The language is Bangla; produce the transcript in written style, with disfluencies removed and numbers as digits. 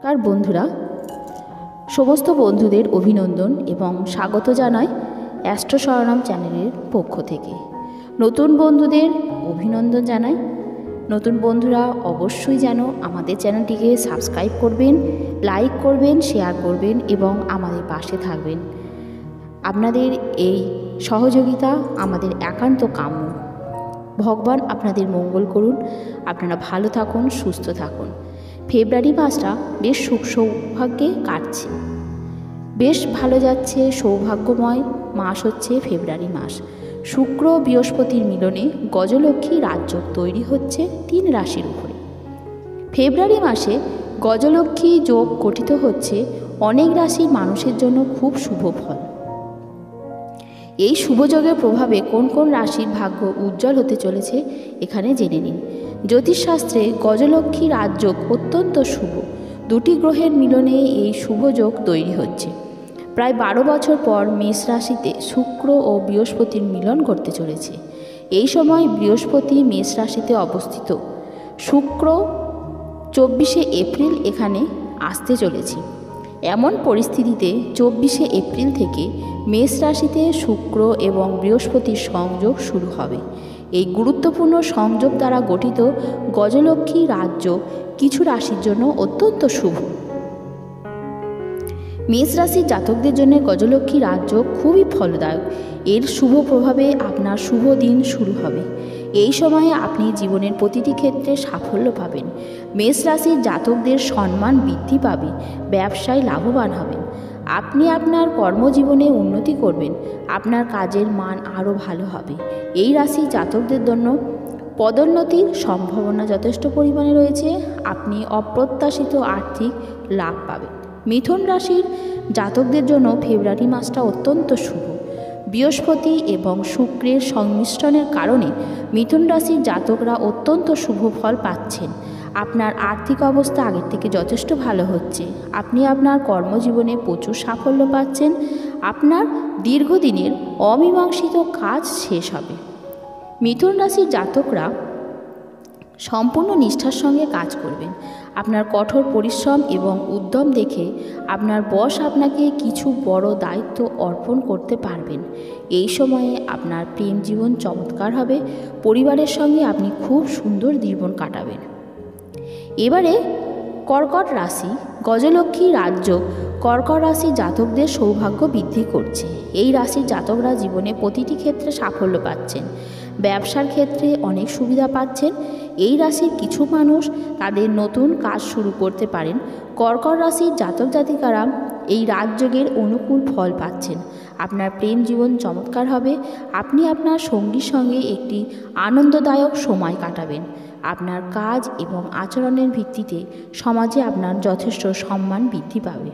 আর বন্ধুরা, সমস্ত বন্ধুদের অভিনন্দন এবং স্বাগত জানাই অ্যাস্ট্রো শরণম চ্যানেলের পক্ষ থেকে। নতুন বন্ধুদের অভিনন্দন জানাই। নতুন বন্ধুরা অবশ্যই যেন আমাদের চ্যানেলটিকে সাবস্ক্রাইব করবেন, লাইক করবেন, শেয়ার করবেন এবং আমাদের পাশে থাকবেন। আপনাদের এই সহযোগিতা আমাদের একান্ত কাম্য। ভগবান আপনাদের মঙ্গল করুন। আপনারা ভালো থাকুন, সুস্থ থাকুন। ফেব্রুয়ারি মাসটা বেশ সুখ সৌভাগ্যে কাটছে, বেশ ভালো যাচ্ছে। সৌভাগ্যময় মাস হচ্ছে ফেব্রুয়ারি মাস। শুক্র বৃহস্পতির মিলনে গজলক্ষ্মী রাজযোগ তৈরি হচ্ছে 3 রাশির উপরে। ফেব্রুয়ারি মাসে গজলক্ষ্মী যোগ গঠিত হচ্ছে অনেক রাশির মানুষের জন্য খুব শুভ ফল। এই শুভযোগের প্রভাবে কোন কোন রাশির ভাগ্য উজ্জ্বল হতে চলেছে এখানে জেনে নিন। জ্যোতিষশাস্ত্রে গজলক্ষ্মী রাজযোগ অত্যন্ত শুভ। 2টি গ্রহের মিলনে এই শুভযোগ তৈরি হচ্ছে। প্রায় 12 বছর পর মেষ রাশিতে শুক্র ও বৃহস্পতির মিলন ঘটতে চলেছে। এই সময় বৃহস্পতি মেষ রাশিতে অবস্থিত। শুক্র 24শে এপ্রিল এখানে আসতে চলেছে। এমন পরিস্থিতিতে 24শে এপ্রিল থেকে মেষ রাশিতে শুক্র এবং বৃহস্পতির সংযোগ শুরু হবে। এই গুরুত্বপূর্ণ সংযোগ দ্বারা গঠিত গজলক্ষ্মী রাজযোগ কিছু রাশির জন্য অত্যন্ত শুভ। মেষ রাশির জাতকদের জন্য গজলক্ষ্মী রাজযোগ খুবই ফলদায়ক। এর শুভ প্রভাবে আপনার শুভ দিন শুরু হবে। এই সময়ে আপনি জীবনের প্রতিটি ক্ষেত্রে সাফল্য পাবেন। মেষ রাশির জাতকদের সম্মান বৃদ্ধি পাবে, ব্যবসায় লাভবান হবেন। আপনি আপনার কর্মজীবনে উন্নতি করবেন, আপনার কাজের মান আরও ভালো হবে। এই রাশির জাতকদের জন্য পদোন্নতির সম্ভাবনা যথেষ্ট পরিমাণে রয়েছে। আপনি অপ্রত্যাশিত আর্থিক লাভ পাবেন। মিথুন রাশির জাতকদের জন্য ফেব্রুয়ারি মাসটা অত্যন্ত শুভ। বৃহস্পতি এবং শুক্রের সংমিশ্রণের কারণে মিথুন রাশির জাতকরা অত্যন্ত শুভ ফল পাচ্ছেন। আপনার আর্থিক অবস্থা আগের থেকে যথেষ্ট ভালো হচ্ছে। আপনি আপনার কর্মজীবনে প্রচুর সাফল্য পাচ্ছেন। আপনার দীর্ঘদিনের অমীমাংসিত কাজ শেষ হবে। মিথুন রাশির জাতকরা সম্পূর্ণ নিষ্ঠার সঙ্গে কাজ করবেন। আপনার কঠোর পরিশ্রম এবং উদ্যম দেখে আপনার বস আপনাকে কিছু বড় দায়িত্ব অর্পণ করতে পারবেন। এই সময়ে আপনার প্রেম জীবন চমৎকার হবে। পরিবারের সঙ্গে আপনি খুব সুন্দর জীবন কাটাবেন। এবারে কর্কট রাশি গজলক্ষ্মী রাজযোগ কর্কট রাশির জাতকদের সৌভাগ্য বৃদ্ধি করছে। এই রাশির জাতকরা জীবনে প্রতিটি ক্ষেত্রে সাফল্য পাচ্ছেন। ব্যবসার ক্ষেত্রে অনেক সুবিধা পাচ্ছেন। এই রাশির কিছু মানুষ তাদের নতুন কাজ শুরু করতে পারেন। কর্কট রাশির জাতক জাতিকারা এই রাজযোগের অনুকূল ফল পাচ্ছেন। আপনার প্রেম জীবন চমৎকার হবে। আপনি আপনার সঙ্গীর সঙ্গে একটি আনন্দদায়ক সময় কাটাবেন। আপনার কাজ এবং আচরণের ভিত্তিতে সমাজে আপনার যথেষ্ট সম্মান বৃদ্ধি পাবে।